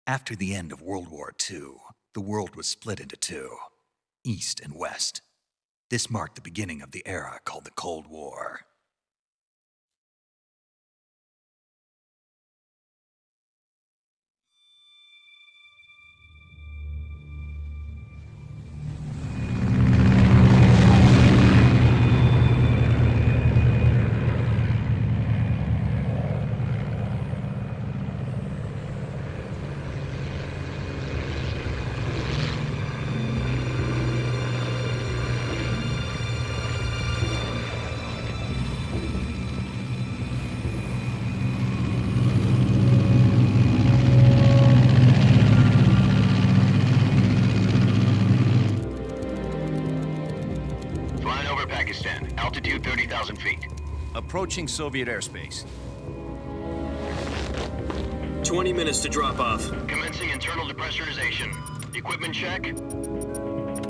After the end of World War II, the world was split into two, East and West. This marked the beginning of the era called the Cold War. Flying over Pakistan, altitude 30,000 feet. Approaching Soviet airspace. 20 minutes to drop off. Commencing internal depressurization. Equipment check.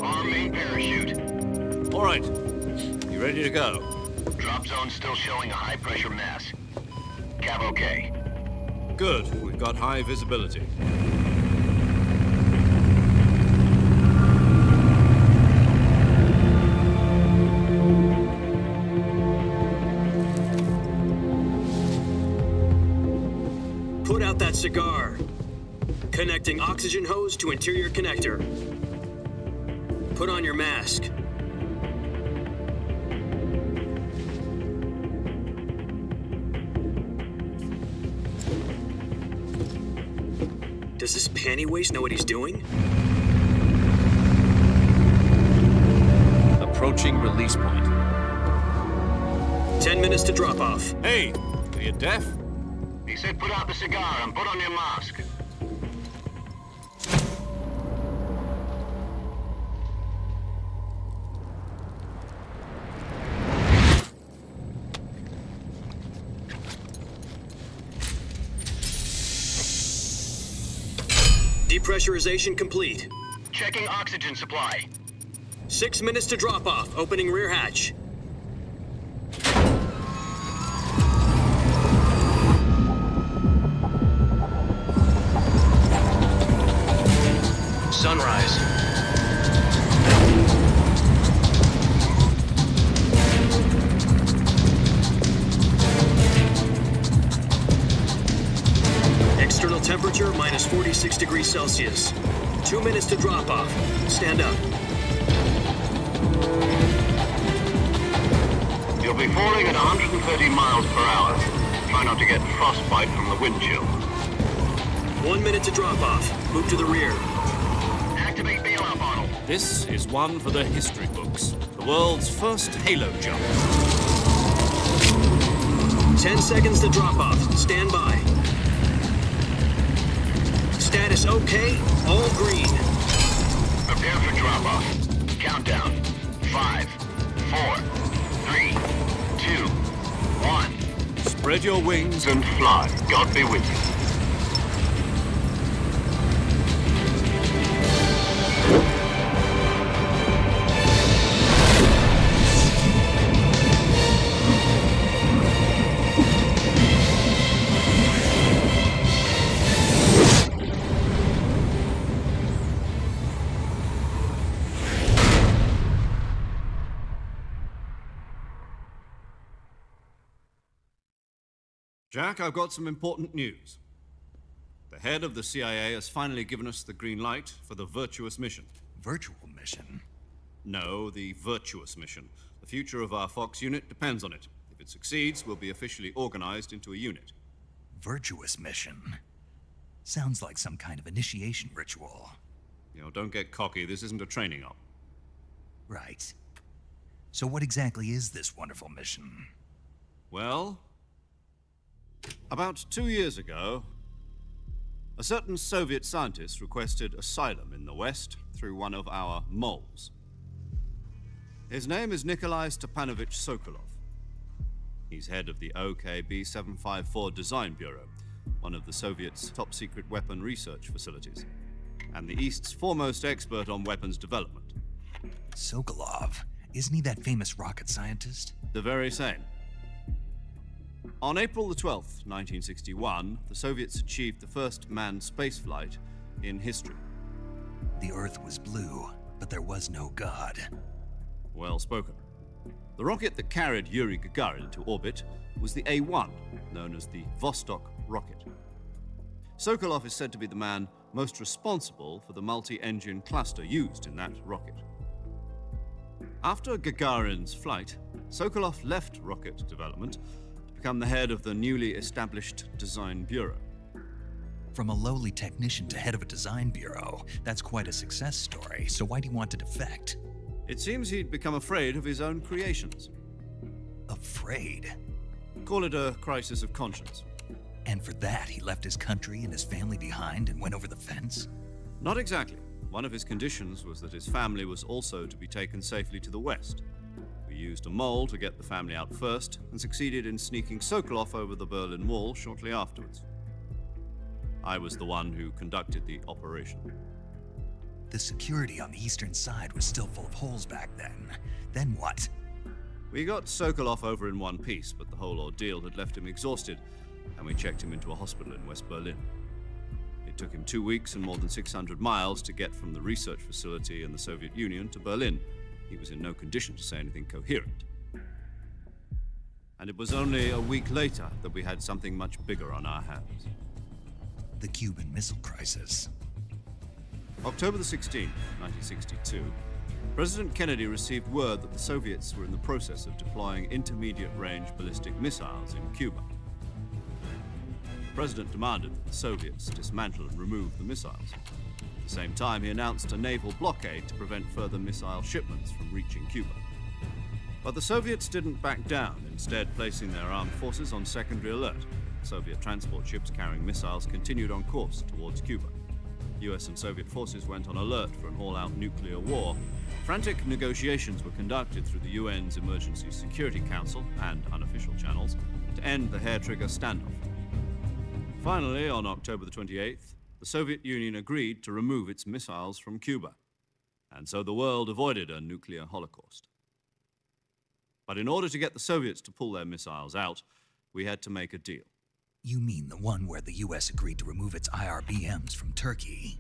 Arm main parachute. All right. You ready to go? Drop zone still showing a high pressure mass. Cav okay. Good. We've got high visibility. Put out that cigar. Connecting oxygen hose to interior connector. Put on your mask. Does this panty waste know what he's doing? Approaching release point. 10 minutes to drop off. Hey, are you deaf? He said put out the cigar and put on your mask. Depressurization complete. Checking oxygen supply. 6 minutes to drop off. Opening rear hatch. Sunrise. External temperature minus 46 degrees Celsius. 2 minutes to drop off. Stand up. You'll be falling at 130 miles per hour. Try not to get frostbite from the wind chill. 1 minute to drop off. Move to the rear. Activate bailout model. This is one for the history books. The world's first halo jump. 10 seconds to drop off. Stand by. Status okay. All green. Prepare for drop-off. Countdown. 5, 4, 3, 2, 1. Spread your wings And fly. God be with you. Jack, I've got some important news. The head of the CIA has finally given us the green light for the Virtuous mission. Virtual mission? No, the Virtuous mission. The future of our Fox unit depends on it. If it succeeds, we'll be officially organized into a unit. Virtuous mission? Sounds like some kind of initiation ritual. You know, don't get cocky. This isn't a training op. Right. So what exactly is this wonderful mission? Well, about 2 years ago, a certain Soviet scientist requested asylum in the West through one of our moles. His name is Nikolai Stepanovich Sokolov. He's head of the OKB-754 Design Bureau, one of the Soviets' top-secret weapon research facilities, and the East's foremost expert on weapons development. Sokolov? Isn't he that famous rocket scientist? The very same. On April the 12th, 1961, the Soviets achieved the first manned spaceflight in history. The Earth was blue, but there was no God. Well spoken. The rocket that carried Yuri Gagarin into orbit was the A-1, known as the Vostok rocket. Sokolov is said to be the man most responsible for the multi-engine cluster used in that rocket. After Gagarin's flight, Sokolov left rocket development to become the head of the newly established Design Bureau. From a lowly technician to head of a design bureau, that's quite a success story, so why do you want to defect? It seems he'd become afraid of his own creations. Afraid? Call it a crisis of conscience. And for that, he left his country and his family behind and went over the fence? Not exactly. One of his conditions was that his family was also to be taken safely to the west. We used a mole to get the family out first and succeeded in sneaking Sokolov over the Berlin Wall shortly afterwards. I was the one who conducted the operation. The security on the eastern side was still full of holes back then. Then what? We got Sokolov over in one piece, but the whole ordeal had left him exhausted, and we checked him into a hospital in West Berlin. It took him 2 weeks and more than 600 miles to get from the research facility in the Soviet Union to Berlin. He was in no condition to say anything coherent. And it was only a week later that we had something much bigger on our hands. The Cuban Missile Crisis. October the 16th, 1962, President Kennedy received word that the Soviets were in the process of deploying intermediate-range ballistic missiles in Cuba. The president demanded that the Soviets dismantle and remove the missiles. At the same time, he announced a naval blockade to prevent further missile shipments from reaching Cuba. But the Soviets didn't back down, instead placing their armed forces on secondary alert. Soviet transport ships carrying missiles continued on course towards Cuba. US and Soviet forces went on alert for an all-out nuclear war. Frantic negotiations were conducted through the UN's Emergency Security Council and unofficial channels to end the hair-trigger standoff. Finally, on October the 28th, the Soviet Union agreed to remove its missiles from Cuba, and so the world avoided a nuclear holocaust. But in order to get the Soviets to pull their missiles out, we had to make a deal. You mean the one where the US agreed to remove its IRBMs from Turkey?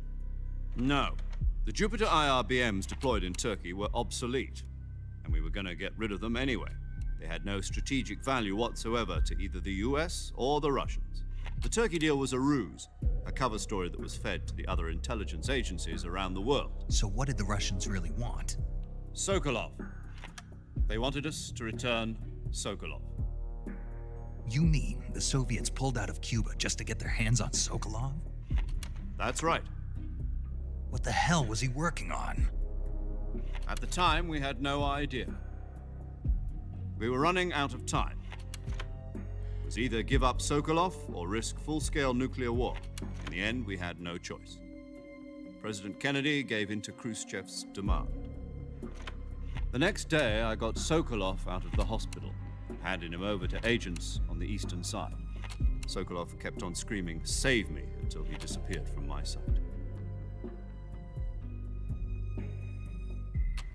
No. The Jupiter IRBMs deployed in Turkey were obsolete, and we were going to get rid of them anyway. They had no strategic value whatsoever to either the US or the Russians. The Turkey deal was a ruse, a cover story that was fed to the other intelligence agencies around the world. So what did the Russians really want? Sokolov. They wanted us to return Sokolov. You mean the Soviets pulled out of Cuba just to get their hands on Sokolov? That's right. What the hell was he working on? At the time, we had no idea. We were running out of time. It was either give up Sokolov or risk full-scale nuclear war. In the end, we had no choice. President Kennedy gave in to Khrushchev's demand. The next day, I got Sokolov out of the hospital, handing him over to agents on the eastern side. Sokolov kept on screaming, "Save me," until he disappeared from my sight.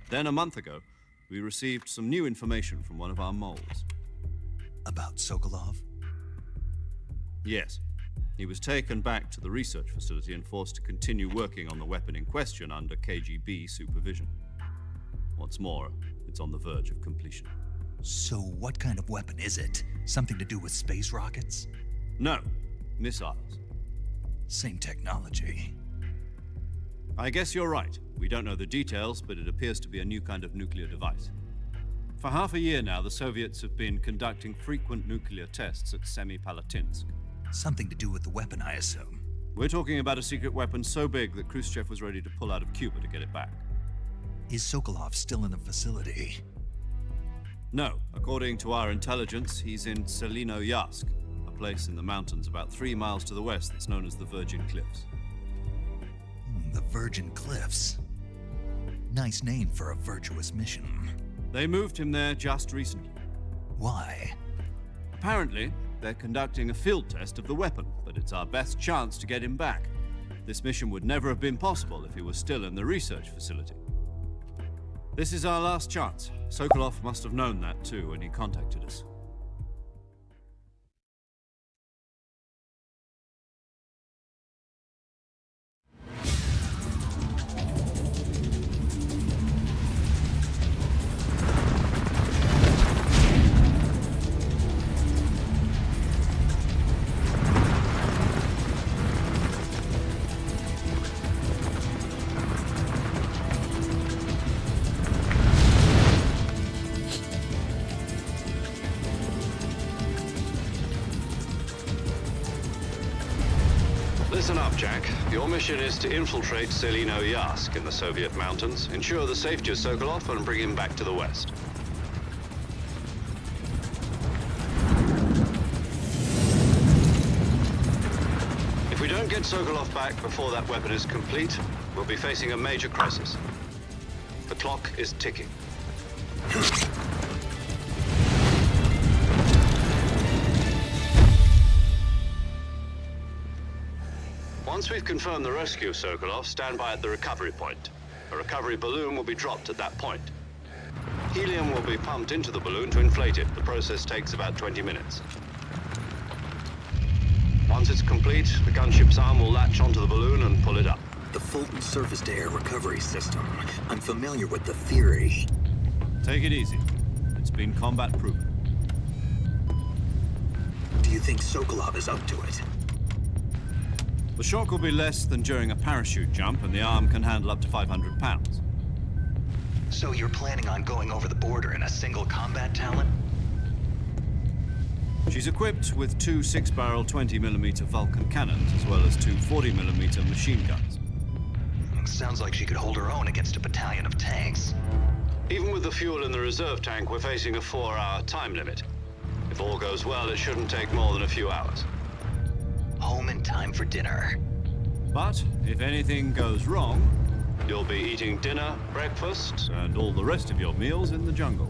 Then a month ago, we received some new information from one of our moles. About Sokolov? Yes. He was taken back to the research facility and forced to continue working on the weapon in question under KGB supervision. What's more, it's on the verge of completion. So what kind of weapon is it? Something to do with space rockets? No, missiles. Same technology. I guess you're right. We don't know the details, but it appears to be a new kind of nuclear device. For half a year now, the Soviets have been conducting frequent nuclear tests at Semipalatinsk. Something to do with the weapon, I assume. We're talking about a secret weapon so big that Khrushchev was ready to pull out of Cuba to get it back. Is Sokolov still in the facility? No. According to our intelligence, he's in Selinoyarsk, a place in the mountains about 3 miles to the west that's known as the Virgin Cliffs. The Virgin Cliffs. Nice name for a virtuous mission. They moved him there just recently. Why? Apparently, they're conducting a field test of the weapon, but it's our best chance to get him back. This mission would never have been possible if he was still in the research facility. This is our last chance. Sokolov must have known that too when he contacted us. Your mission is to infiltrate Selino-Yask in the Soviet mountains, ensure the safety of Sokolov, and bring him back to the West. If we don't get Sokolov back before that weapon is complete, we'll be facing a major crisis. The clock is ticking. Once we've confirmed the rescue of Sokolov, stand by at the recovery point. A recovery balloon will be dropped at that point. Helium will be pumped into the balloon to inflate it. The process takes about 20 minutes. Once it's complete, the gunship's arm will latch onto the balloon and pull it up. The Fulton surface-to-air recovery system. I'm familiar with the theory. Take it easy. It's been combat-proven. Do you think Sokolov is up to it? The shock will be less than during a parachute jump, and the arm can handle up to 500 pounds. So you're planning on going over the border in a single combat Talon? She's equipped with two 6-barrel 20mm Vulcan cannons, as well as two 40mm machine guns. Sounds like she could hold her own against a battalion of tanks. Even with the fuel in the reserve tank, we're facing a 4-hour time limit. If all goes well, it shouldn't take more than a few hours. Home in time for dinner. But if anything goes wrong, you'll be eating dinner, breakfast, and all the rest of your meals in the jungle.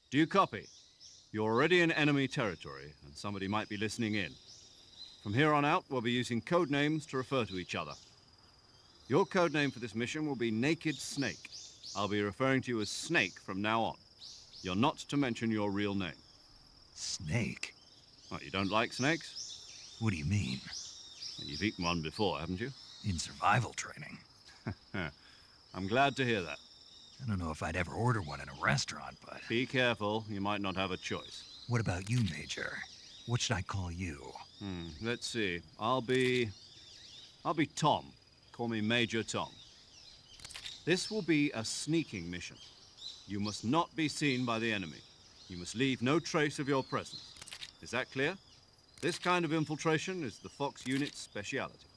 Do you copy? You're already in enemy territory, and somebody might be listening in. From here on out, we'll be using code names to refer to each other. Your code name for this mission will be Naked Snake. I'll be referring to you as Snake from now on. You're not to mention your real name. Snake? What, you don't like snakes? What do you mean? You've eaten one before, haven't you? In survival training. I'm glad to hear that. I don't know if I'd ever order one in a restaurant, but... Be careful, you might not have a choice. What about you, Major? What should I call you? Let's see. I'll be Tom. Call me Major Tom. This will be a sneaking mission. You must not be seen by the enemy. You must leave no trace of your presence. Is that clear? This kind of infiltration is the Fox unit's speciality.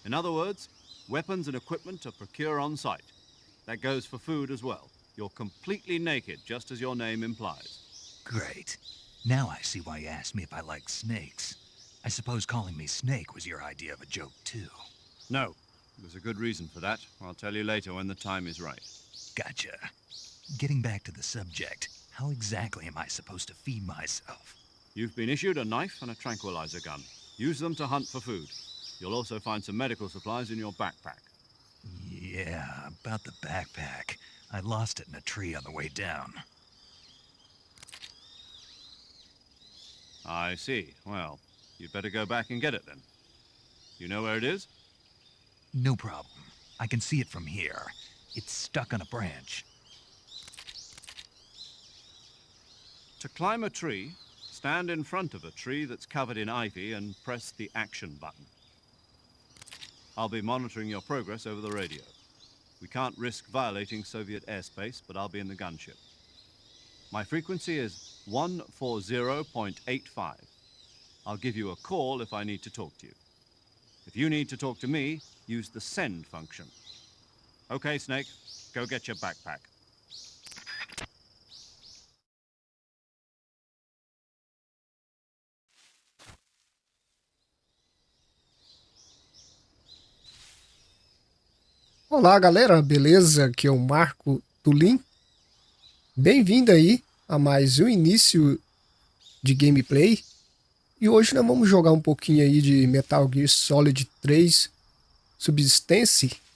In other words, weapons and equipment are procured on site. That goes for food as well. You're completely naked, just as your name implies. Great. Now I see why you asked me if I like snakes. I suppose calling me Snake was your idea of a joke, too. No. There's a good reason for that. I'll tell you later when the time is right. Gotcha. Getting back to the subject, how exactly am I supposed to feed myself? You've been issued a knife and a tranquilizer gun. Use them to hunt for food. You'll also find some medical supplies in your backpack. Yeah, about the backpack. I lost it in a tree on the way down. I see. Well, you'd better go back and get it then. You know where it is? No problem. I can see it from here. It's stuck on a branch. To climb a tree, stand in front of a tree that's covered in ivy and press the action button. I'll be monitoring your progress over the radio. We can't risk violating Soviet airspace, but I'll be in the gunship. My frequency is 140.85. I'll give you a call if I need to talk to you. If you need to talk to me, use the send function. Okay, Snake, go get your backpack. Olá, galera, beleza? Aqui é o Marco Tulin. Bem-vindo aí a mais um início de gameplay. E hoje nós vamos jogar um pouquinho aí de Metal Gear Solid 3 Subsistence.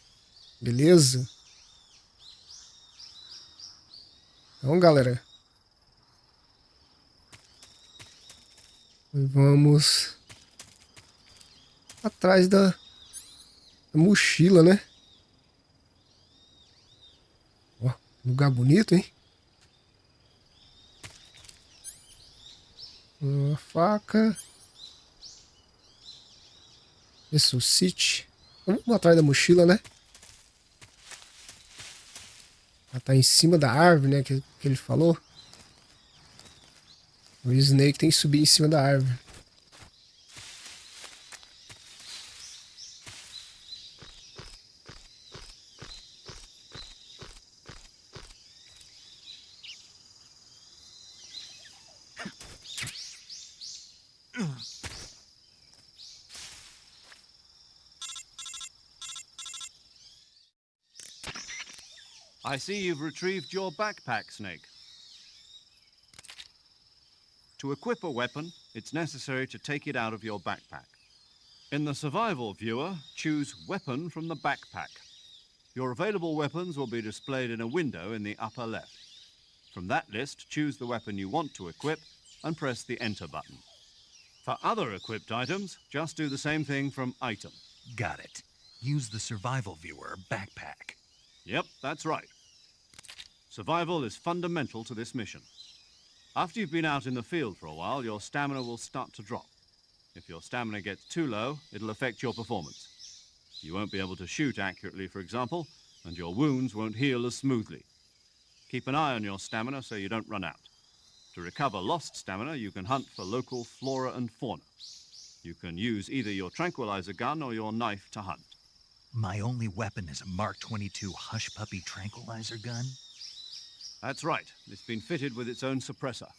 Beleza? Então, galera, vamos atrás da mochila, né? Ó, lugar bonito, hein? Uma faca. Ressuscite. Vamos atrás da mochila, né? Ela tá em cima da árvore, né? Que ele falou. O Snake tem que subir em cima da árvore. I see you've retrieved your backpack, Snake. To equip a weapon, it's necessary to take it out of your backpack. In the survival viewer, choose Weapon from the backpack. Your available weapons will be displayed in a window in the upper left. From that list, choose the weapon you want to equip and press the Enter button. For other equipped items, just do the same thing from Item. Got it. Use the survival viewer backpack. Yep, that's right. Survival is fundamental to this mission. After you've been out in the field for a while, your stamina will start to drop. If your stamina gets too low, it'll affect your performance. You won't be able to shoot accurately, for example, and your wounds won't heal as smoothly. Keep an eye on your stamina so you don't run out. To recover lost stamina, you can hunt for local flora and fauna. You can use either your tranquilizer gun or your knife to hunt. My only weapon is a Mark 22 Hush Puppy tranquilizer gun? That's right. It's been fitted with its own suppressor.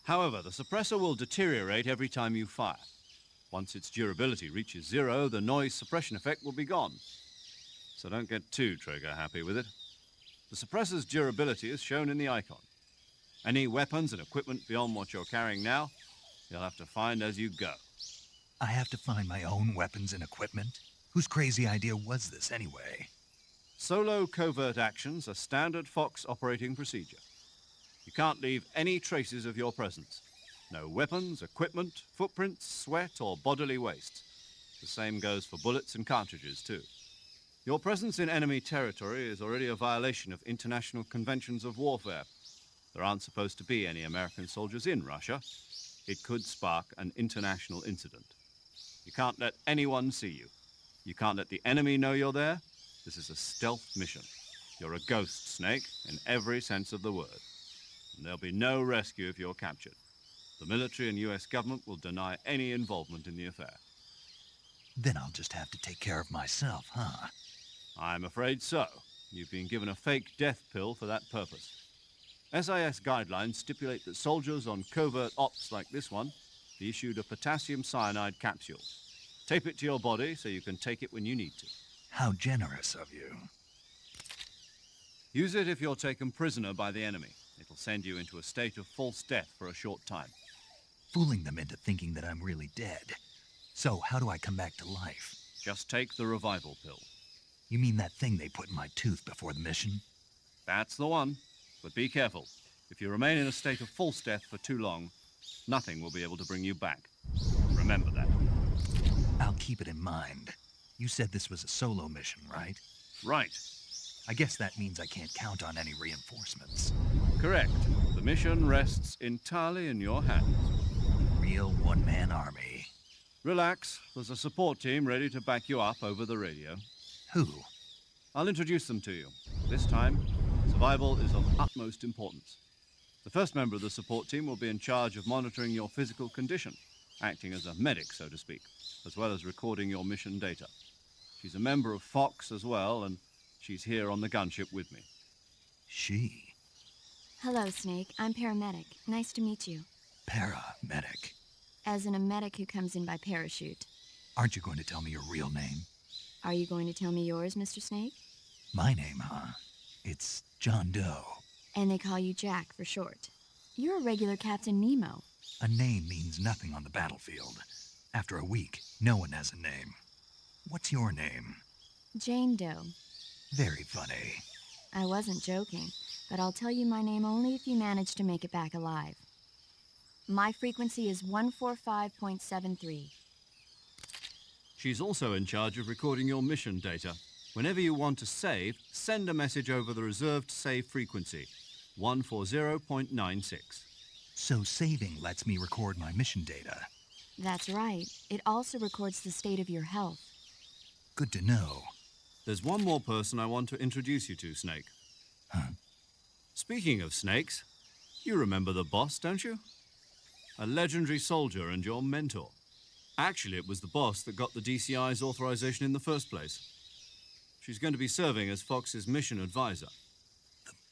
However, the suppressor will deteriorate every time you fire. Once its durability reaches 0, the noise suppression effect will be gone. So don't get too trigger-happy with it. The suppressor's durability is shown in the icon. Any weapons and equipment beyond what you're carrying now, you'll have to find as you go. I have to find my own weapons and equipment? Whose crazy idea was this anyway? Solo covert actions are standard Fox operating procedure. You can't leave any traces of your presence. No weapons, equipment, footprints, sweat, or bodily waste. The same goes for bullets and cartridges, too. Your presence in enemy territory is already a violation of international conventions of warfare. There aren't supposed to be any American soldiers in Russia. It could spark an international incident. You can't let anyone see you. You can't let the enemy know you're there. This is a stealth mission. You're a ghost, Snake, in every sense of the word. And there'll be no rescue if you're captured. The military and US government will deny any involvement in the affair. Then I'll just have to take care of myself, huh? I'm afraid so. You've been given a fake death pill for that purpose. SIS guidelines stipulate that soldiers on covert ops like this one be issued a potassium cyanide capsule. Tape it to your body so you can take it when you need to. How generous of you. Use it if you're taken prisoner by the enemy. It'll send you into a state of false death for a short time. Fooling them into thinking that I'm really dead. So, how do I come back to life? Just take the revival pill. You mean that thing they put in my tooth before the mission? That's the one. But be careful. If you remain in a state of false death for too long, nothing will be able to bring you back. Remember that. I'll keep it in mind. You said this was a solo mission, right? Right. I guess that means I can't count on any reinforcements. Correct. The mission rests entirely in your hands. Real one-man army. Relax. There's a support team ready to back you up over the radio. Who? I'll introduce them to you. This time, survival is of utmost importance. The first member of the support team will be in charge of monitoring your physical condition, acting as a medic, so to speak, as well as recording your mission data. She's a member of Fox as well, and she's here on the gunship with me. She. Hello, Snake. I'm paramedic. Nice to meet you. Paramedic. As in a medic who comes in by parachute. Aren't you going to tell me your real name? Are you going to tell me yours, Mr. Snake? My name, huh? It's John Doe. And they call you Jack for short. You're a regular Captain Nemo. A name means nothing on the battlefield. After a week, no one has a name. What's your name? Jane Doe. Very funny. I wasn't joking, but I'll tell you my name only if you manage to make it back alive. My frequency is 145.73. She's also in charge of recording your mission data. Whenever you want to save, send a message over the reserved save frequency, 140.96. So saving lets me record my mission data. That's right. It also records the state of your health. Good to know. There's one more person I want to introduce you to, Snake. Huh? Speaking of snakes, you remember the boss, don't you? A legendary soldier and your mentor. Actually, it was the boss that got the DCI's authorization in the first place. She's going to be serving as Fox's mission advisor.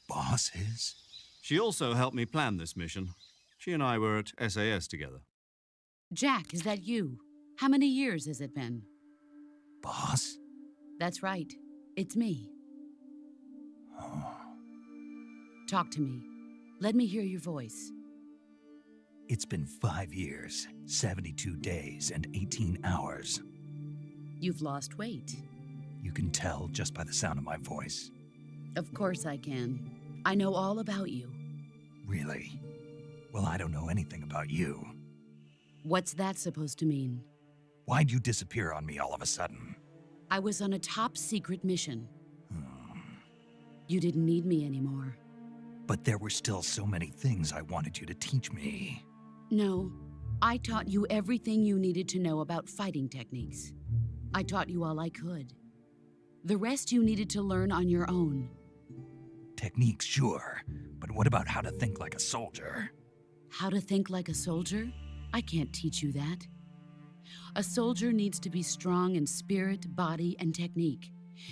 Boss is? She also helped me plan this mission. She and I were at SAS together. Jack, is that you? How many years has it been? Boss? That's right. It's me. Talk to me. Let me hear your voice. It's been 5 years, 72 days, and 18 hours. You've lost weight. You can tell just by the sound of my voice. Of course I can. I know all about you. Really? Well, I don't know anything about you. What's that supposed to mean? Why'd you disappear on me all of a sudden? I was on a top secret mission. You didn't need me anymore. But there were still so many things I wanted you to teach me. No, I taught you everything you needed to know about fighting techniques. I taught you all I could. The rest you needed to learn on your own. Techniques, sure. But what about how to think like a soldier? How to think like a soldier? I can't teach you that. A soldier needs to be strong in spirit, body, and technique.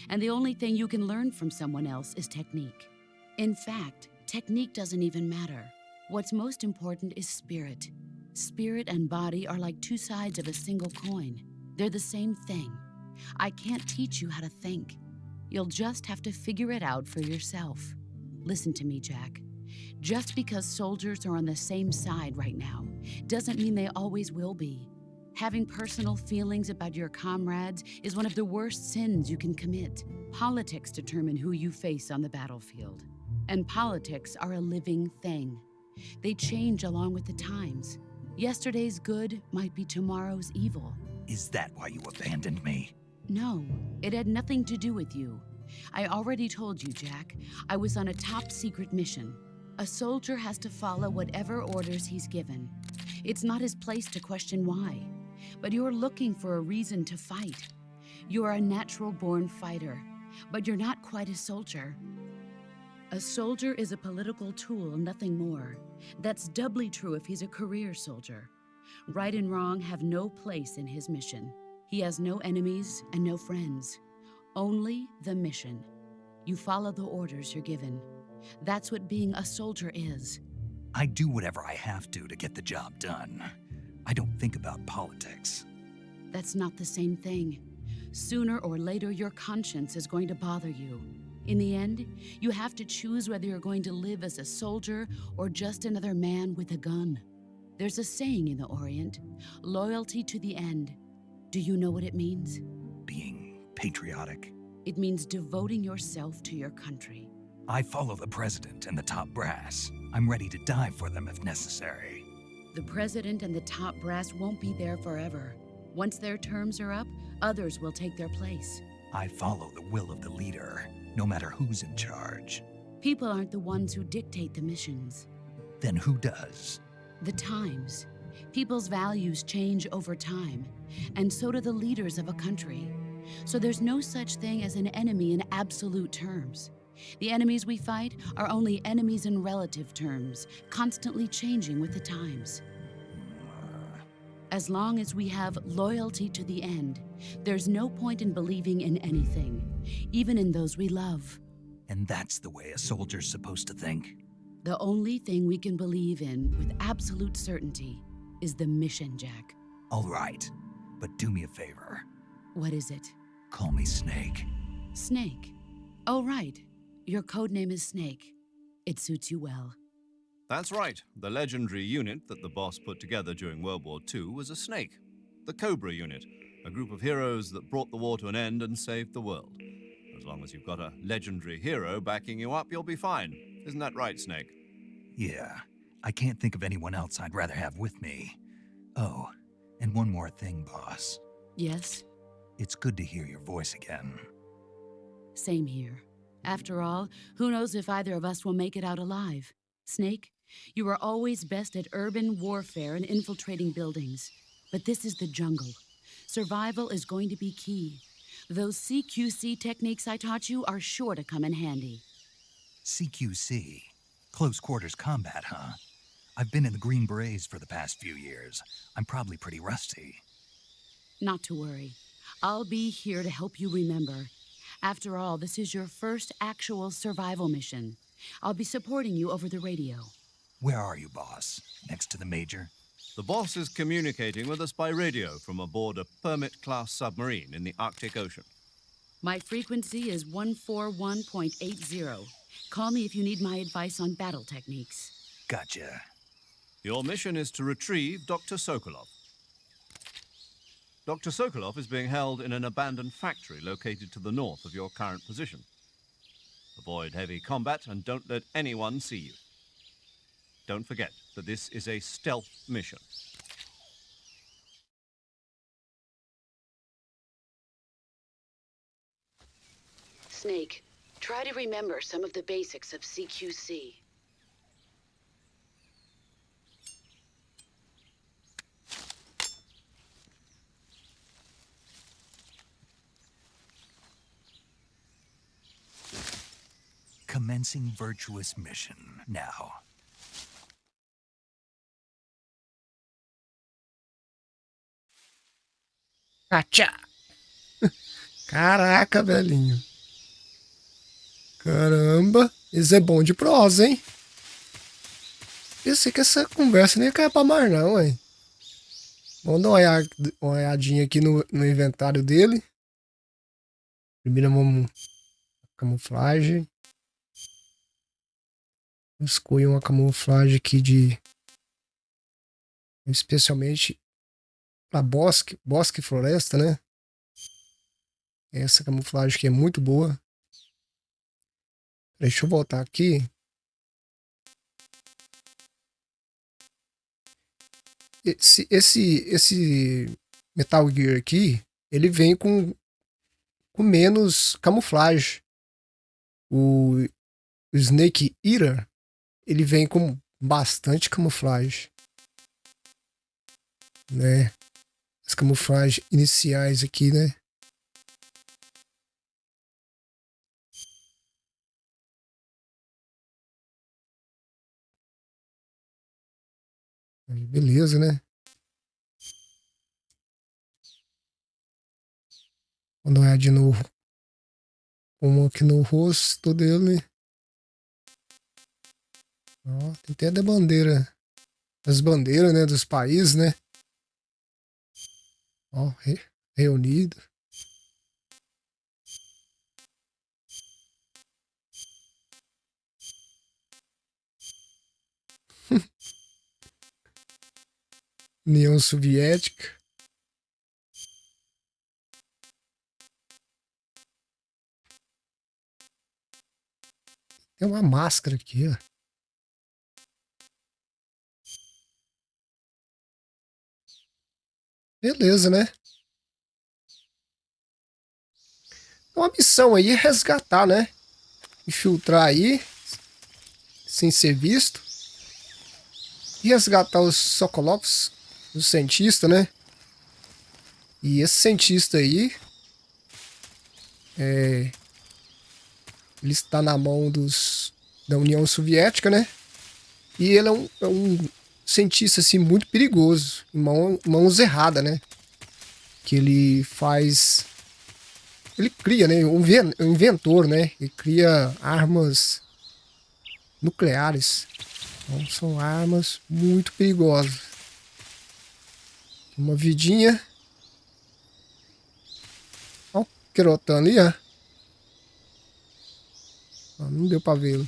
And the only thing you can learn from someone else is technique. In fact, technique doesn't even matter. What's most important is spirit. Spirit and body are like two sides of a single coin. They're the same thing. I can't teach you how to think. You'll just have to figure it out for yourself. Listen to me, Jack. Just because soldiers are on the same side right now doesn't mean they always will be. Having personal feelings about your comrades is one of the worst sins you can commit. Politics determine who you face on the battlefield. And politics are a living thing. They change along with the times. Yesterday's good might be tomorrow's evil. Is that why you abandoned me? No, it had nothing to do with you. I already told you, Jack. I was on a top secret mission. A soldier has to follow whatever orders he's given. It's not his place to question why. But you're looking for a reason to fight. You're a natural-born fighter, but you're not quite a soldier. A soldier is a political tool, nothing more. That's doubly true if he's a career soldier. Right and wrong have no place in his mission. He has no enemies and no friends. Only the mission. You follow the orders you're given. That's what being a soldier is. I do whatever I have to get the job done. I don't think about politics. That's not the same thing. Sooner or later, your conscience is going to bother you. In the end, you have to choose whether you're going to live as a soldier or just another man with a gun. There's a saying in the Orient, loyalty to the end. Do you know what it means? Being patriotic. It means devoting yourself to your country. I follow the president and the top brass. I'm ready to die for them if necessary. The president and the top brass won't be there forever. Once their terms are up, others will take their place. I follow the will of the leader. no matter who's in charge. People aren't the ones who dictate the missions. Then who does? The times. People's values change over time, and so do the leaders of a country. So there's no such thing as an enemy in absolute terms. The enemies we fight are only enemies in relative terms, constantly changing with the times. As long as we have loyalty to the end, there's no point in believing in anything, even in those we love. And that's the way a soldier's supposed to think? The only thing we can believe in with absolute certainty is the mission, Jack. All right, but do me a favor. What is it? Call me Snake. Snake. Oh, right. Your codename is Snake. It suits you well. That's right. The legendary unit that the boss put together during World War II was a snake. The Cobra unit, a group of heroes that brought the war to an end and saved the world. As long as you've got a legendary hero backing you up, you'll be fine. Isn't that right, Snake? Yeah, I can't think of anyone else I'd rather have with me. Oh, and one more thing, boss. Yes? It's good to hear your voice again. Same here. After all, who knows if either of us will make it out alive? Snake, you are always best at urban warfare and infiltrating buildings. But this is the jungle. Survival is going to be key. Those CQC techniques I taught you are sure to come in handy. CQC? Close quarters combat, huh? I've been in the Green Berets for the past few years. I'm probably pretty rusty. Not to worry. I'll be here to help you remember. After all, this is your first actual survival mission. I'll be supporting you over the radio. Where are you, boss? Next to the Major? The boss is communicating with us by radio from aboard a Permit-class submarine in the Arctic Ocean. My frequency is 141.80. Call me if you need my advice on battle techniques. Gotcha. Your mission is to retrieve Dr. Sokolov. Dr. Sokolov is being held in an abandoned factory located to the north of your current position. Avoid heavy combat and don't let anyone see you. Don't forget that this is a stealth mission. Snake, try to remember some of the basics of CQC. Commencing virtuous mission now. Tchá! Caraca, velhinho. Caramba, esse é bom de prosa, hein? Pensei que essa conversa nem ia cair pra mais não, hein? Vamos dar uma olhadinha aqui no inventário dele. Primeiro vamos... camuflagem. Escolhi uma camuflagem aqui de... especialmente para bosque e floresta, né? Essa camuflagem aqui é muito boa. Deixa eu voltar aqui. Esse Metal Gear aqui, ele vem com menos camuflagem. O Snake Eater, ele vem com bastante camuflagem, né? As camuflagens iniciais aqui, né? Beleza, né? Vou dar uma olhadinha aqui no rosto dele. Ó, tem até da bandeira. As bandeiras, né? Dos países, né? Ó, reunido. União Soviética. Tem uma máscara aqui, ó. Beleza, né? Uma missão aí é resgatar, né? infiltrar aí, sem ser visto. E resgatar os Sokolovs, o cientista, né? E esse cientista aí, ele está na mão da União Soviética, né? E ele é um cientista assim, muito perigoso, em mãos erradas, né? Que ele faz... Ele cria, né? Um inventor, né? Ele cria armas nucleares. Então, são armas muito perigosas. Uma vidinha. Ó, o Kerotan ali, ó. Não deu pra vê-lo.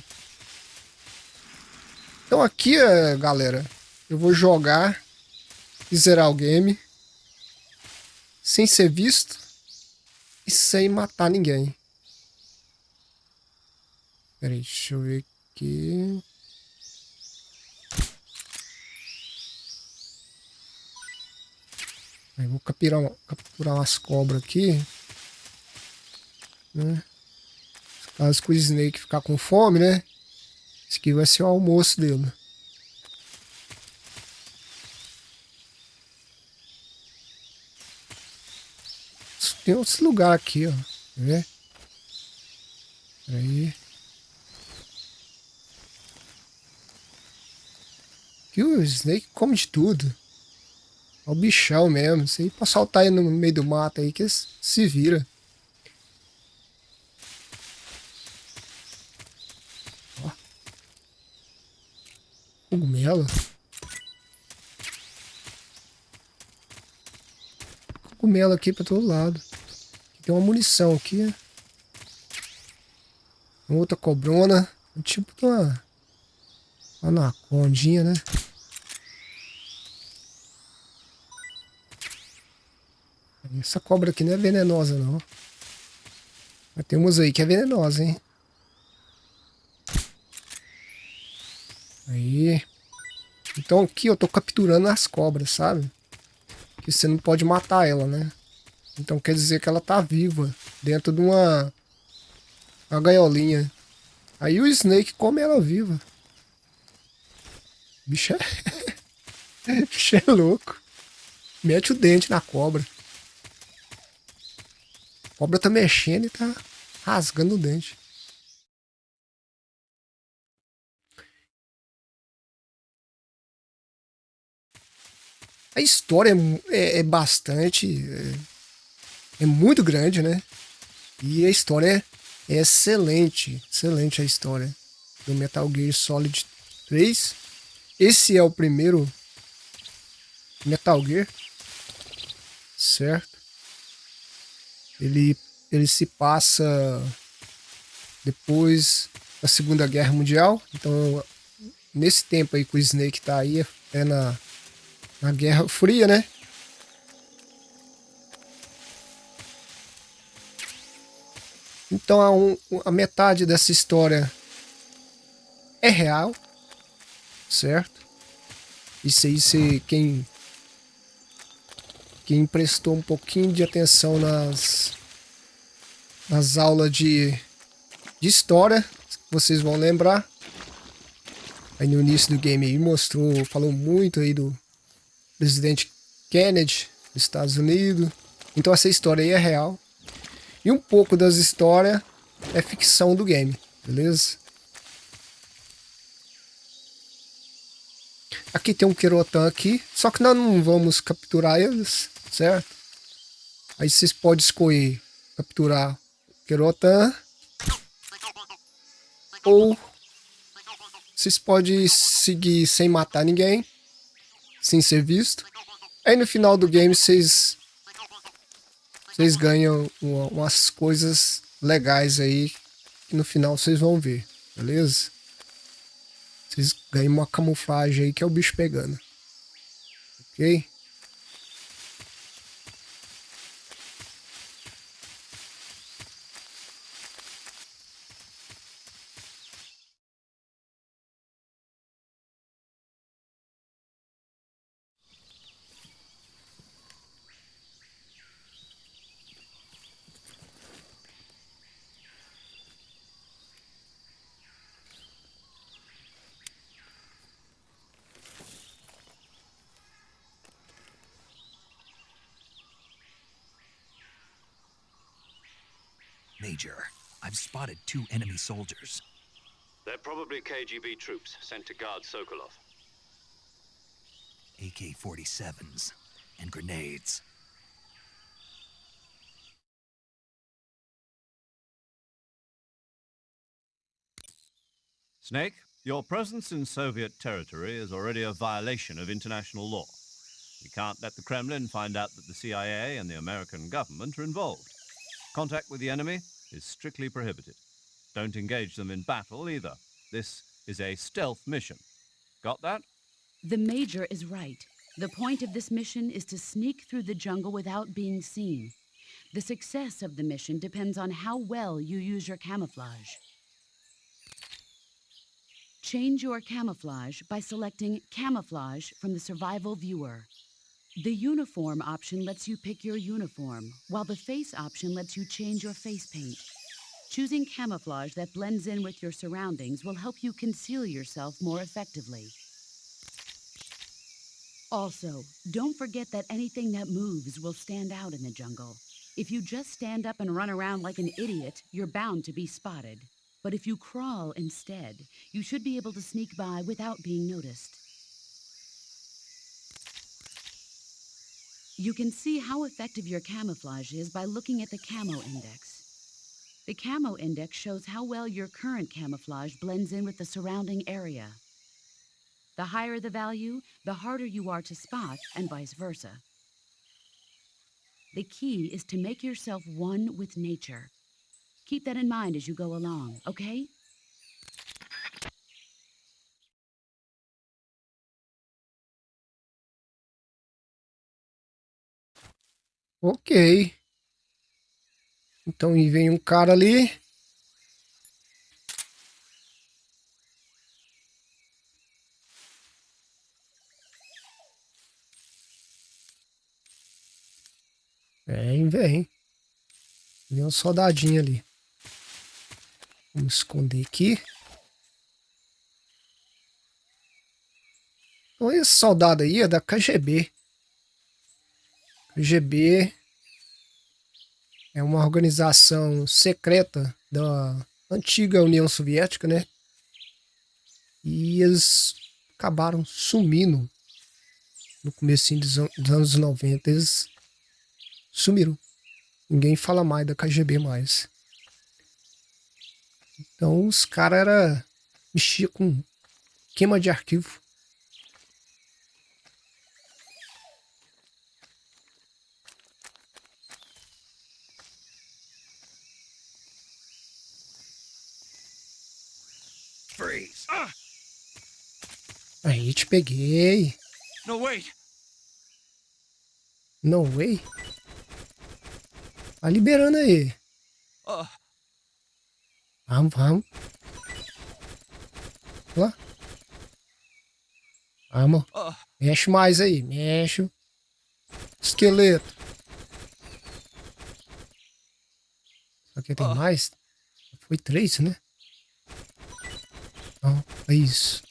Então aqui, galera, eu vou jogar e zerar o game sem ser visto e sem matar ninguém. Pera aí, deixa eu ver aqui. Aí vou capturar umas cobras aqui, né? Caso que o Snake ficar com fome, né? Esse aqui vai ser o almoço dele. Tem outros lugares aqui, ó. Quer ver? Peraí. Aqui o Snake come de tudo. É o bichão mesmo. Isso aí pra soltar ele no meio do mato aí que se vira. Ó. Cogumelo. Cogumelo aqui pra todo lado. Tem uma munição aqui. Uma outra cobrona. Tipo de uma anacondinha, né? Essa cobra aqui não é venenosa, não. Mas tem umas aí que é venenosa, hein? Aí. Então aqui eu tô capturando as cobras, sabe? Que você não pode matar ela, né? Então quer dizer que ela tá viva dentro de uma gaiolinha. Aí o Snake come ela viva. Bicho bicho é louco. Mete o dente na cobra. A cobra tá mexendo e tá rasgando o dente. A história é bastante... É muito grande, né? E a história é excelente. Excelente a história do Metal Gear Solid 3. Esse é o primeiro Metal Gear. Certo? Ele se passa depois da Segunda Guerra Mundial. Então, nesse tempo aí que o Snake tá aí, é na Guerra Fria, né? Então, a metade dessa história é real, certo? Isso aí, quem prestou um pouquinho de atenção nas aulas de história, vocês vão lembrar. Aí no início do game aí falou muito aí do presidente Kennedy dos Estados Unidos. Então essa história aí é real. E um pouco das histórias é ficção do game, beleza? Aqui tem um Kerotan aqui, só que nós não vamos capturar eles, certo? Aí vocês podem escolher capturar o Kerotan ou vocês podem seguir sem matar ninguém, sem ser visto. Aí no final do game vocês ganham umas coisas legais aí que no final vocês vão ver, beleza? Vocês ganham uma camuflagem aí que é o bicho pegando. Ok? Major. I've spotted 2 enemy soldiers. They're probably KGB troops sent to guard Sokolov. AK-47s and grenades. Snake, your presence in Soviet territory is already a violation of international law. We can't let the Kremlin find out that the CIA and the American government are involved. Contact with the enemy is strictly prohibited. Don't engage them in battle either. This is a stealth mission. Got that? The Major is right. The point of this mission is to sneak through the jungle without being seen. The success of the mission depends on how well you use your camouflage. Change your camouflage by selecting Camouflage from the Survival Viewer. The Uniform option lets you pick your uniform, while the Face option lets you change your face paint. Choosing camouflage that blends in with your surroundings will help you conceal yourself more effectively. Also, don't forget that anything that moves will stand out in the jungle. If you just stand up and run around like an idiot, you're bound to be spotted. But if you crawl instead, you should be able to sneak by without being noticed. You can see how effective your camouflage is by looking at the Camo Index. The Camo Index shows how well your current camouflage blends in with the surrounding area. The higher the value, the harder you are to spot, and vice versa. The key is to make yourself one with nature. Keep that in mind as you go along, okay? Ok. Então, e vem um cara ali. Vem. Vem um soldadinho ali. Vamos esconder aqui. Então, esse soldado aí é da KGB. KGB é uma organização secreta da antiga União Soviética, né? E eles acabaram sumindo no comecinho dos anos 90. Eles sumiram. Ninguém fala mais da KGB mais. Então os caras mexiam com queima de arquivo. Freeze! Aí te peguei. No, wait! No way. Tá liberando aí. Vamos. Ó. Vamos. Mexe mais aí. Mexe. Esqueleto. Aqui tem mais? Foi 3, né? Não, é isso.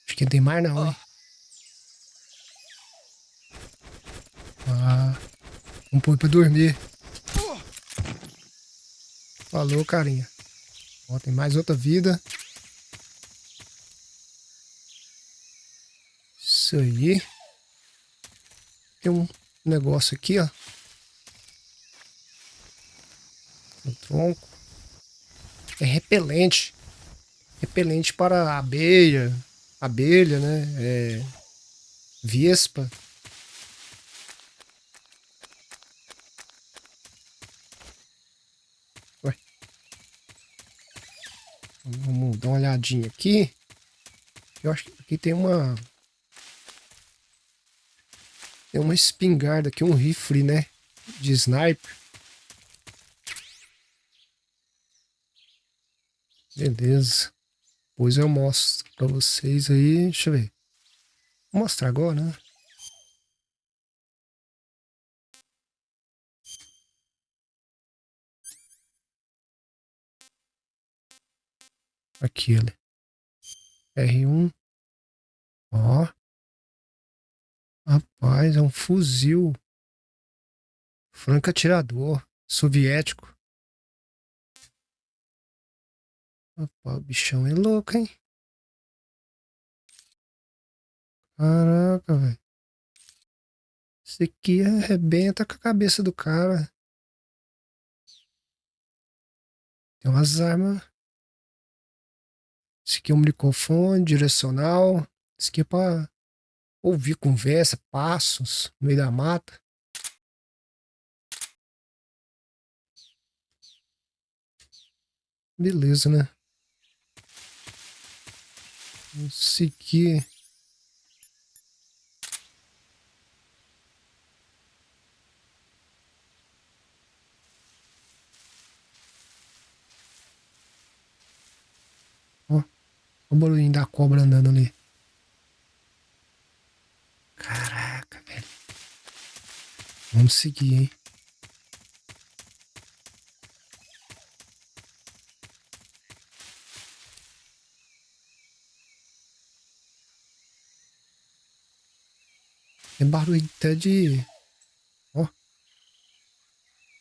Acho que não tem mais não, hein? Vamos pôr pra dormir. Falou, carinha. Ó, tem mais outra vida. Isso aí. Tem um negócio aqui, ó. No tronco. É repelente. Repelente para abelha. Abelha, né? Vespa. Ué. Vamos dar uma olhadinha aqui. Eu acho que aqui tem uma... Tem uma espingarda aqui, um rifle, né? De sniper. Beleza. Depois eu mostro pra vocês aí. Deixa eu ver. Vou mostrar agora, né? Aqui ele. R1. Ó. Rapaz, é um fuzil franco atirador soviético. Opa, o bichão é louco, hein? Caraca, velho. Esse aqui arrebenta com a cabeça do cara. Tem umas armas. Esse aqui é um microfone direcional. Esse aqui é pra ouvir conversa, passos no meio da mata. Beleza, né? Esse aqui. Ó, ó o barulhinho da cobra andando ali. Caraca, velho. Vamos seguir, hein? Tem barulho até de... Ó.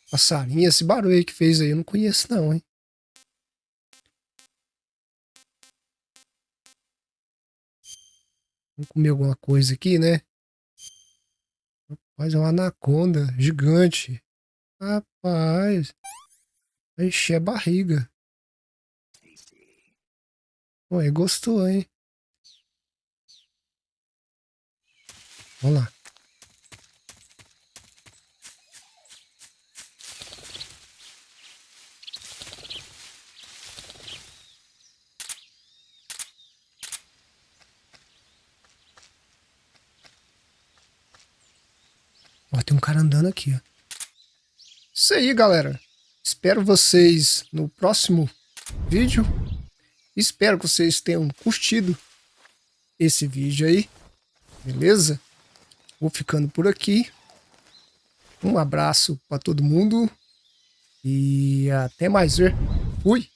Passarinho. Esse barulho aí que fez aí eu não conheço não, hein? Vamos comer alguma coisa aqui, né? Rapaz, é uma anaconda gigante. Rapaz. Vai encher a barriga. Ué, gostou, hein? Vamos lá. Ó, tem um cara andando aqui, ó. Isso aí, galera. Espero vocês no próximo vídeo. Espero que vocês tenham curtido esse vídeo aí. Beleza? Vou ficando por aqui. Um abraço para todo mundo. E até mais ver. Fui!